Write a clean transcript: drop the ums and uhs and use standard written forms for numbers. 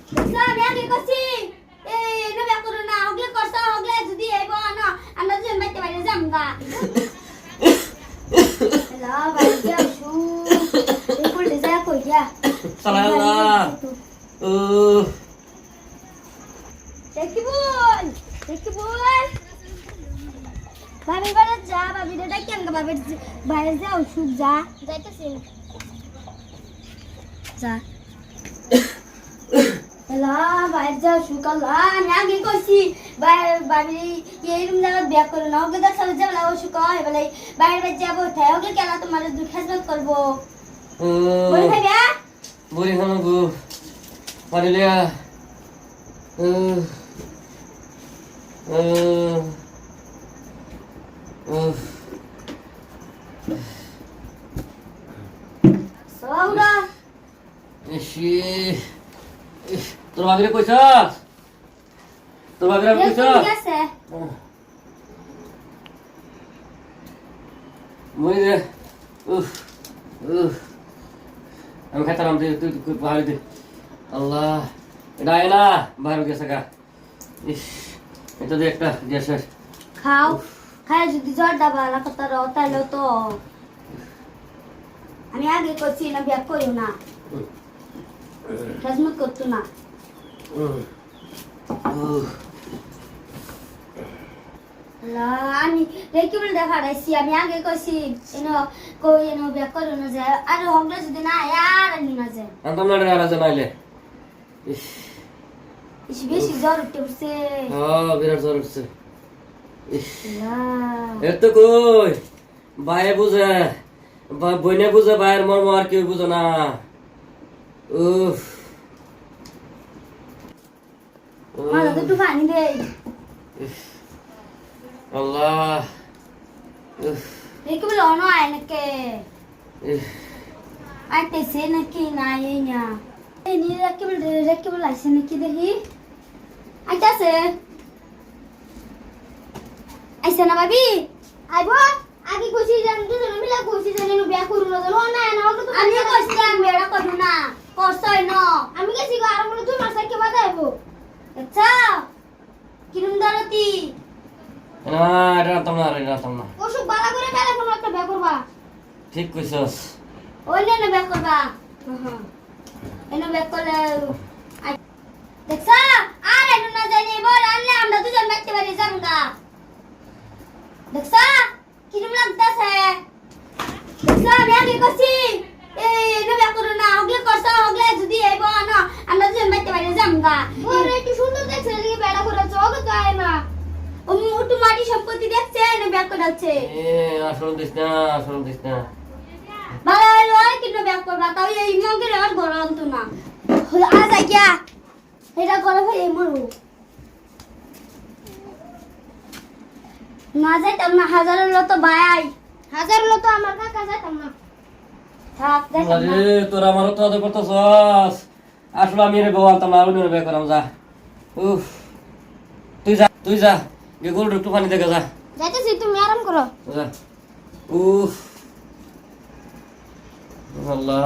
sir আমি কইছি এই নবে করো না ওগলে করছ ওগলে যদি আইবো না আমরা দুজন বাইতে বাইরে যামগা লা বাইতে আসু এই কোলে যা কই যা সালাম ও দেখি বল ভাবি বাড়ি যা ভাবি রে ডাকি আমগা ভাবি বাইরে যাও সুখ যা যাইতাছি যা এলা বাইরে যাও সুখ আল্লাহ আমি আগে কইছি ভাবি এই রুম জায়গা বিয়া করো না ওকে দেখ সালে যাবলা ও সুখ হয় বলে বাইরে যাবো তাই ওকে কেলা তোমার দুঃখ হাসবাত করবো বলে থাকবে বলি না গো পারিলিয়া সৌরা তোর ভাবিরে কইছস তোর ভাবিরে কইছস গেছে মই রে আমি খাতাম তুই ভাবি দে আল্লাহ এটা আয় না বাইরে গেছে গা ইস এটা দিয়ে একটা গ্যাসের খাও খায় যদি জ্বর ডাবা লাগাতে রো তাহলে তো আমি আগে করছি না বিয়া করিও না খেজমত করতো না আমি রেখে বলে দেখা রাখছি আমি আগে করছি কই বিয়া করিও না যায় আর হগলে যদি না আর আনি না যায় আনতাম না রে রাজা নাইলে ইস বেশি জ্বর উঠে উঠছে বিরাট জ্বর উঠছে এত কই ভাইয়ে বুঝে বইনে বুঝে ভাইয়ের মর্ম আর কেউ বুঝো না মালা দুটো পানি দে আল্লাহ রেখে বলে অন আয় নাকি আইতেছে নাকি না এই না এই নিয়ে রেখে বলে আইসে নাকি দেখি আইতাছে আইসে না ভাবি আইবো আগে কইছি জান দুজন মিলা কইছি জান এনো বিয়া করু না জানো না না আমি কইছিলাম বেড়া করু না করছই ন আমি কইছি আর মনে তুই মাসে কে বাদা আইবো আচ্ছা কিরম দারতি না এটা রাতাম না ওসব বালা করে বেলা কোন একটা বিয়া করবা ঠিক কইছস ওইলে না বিয়া করবা এনো বিয়া করলে দেখছা আর এনো না জানি বল আনলে আমরা দুজন মারতে পারি জামগা দেখছা কিরম লাগতাছে দেখছা আমি আগে কইছি এই নবে করো না ওগলে করছ ওগলে যদি আইবো না আমরা দুজন মারতে পারি জামগা ওরে একটু সুন্দর দেখছে লাগি বেড়া করে ওকে তো আয় না ও মোটু মাটি সম্পত্তি দেখছে না ব্যাক করাচ্ছে আসল দিস না ভালো হলো আর কিনো ব্যাক করবা তাও এই মগের আর গরম তো না আজ আইয়া এটা গরম হয়ে মরু না যাইতাম না হাজার হলো তো ভাই হাজার হলো তো আমার কাকা যাইতাম না থাক যাইতাম না আরে তোরা আমারও তো আদর করতেছস আসলে আমি রে বউ আনতাম না আমি রে করাম যা উফ তুই যা গে গোল একটু পানি দেখে যা যাইতেছি তুমি আরাম করো যা উফ আল্লাহ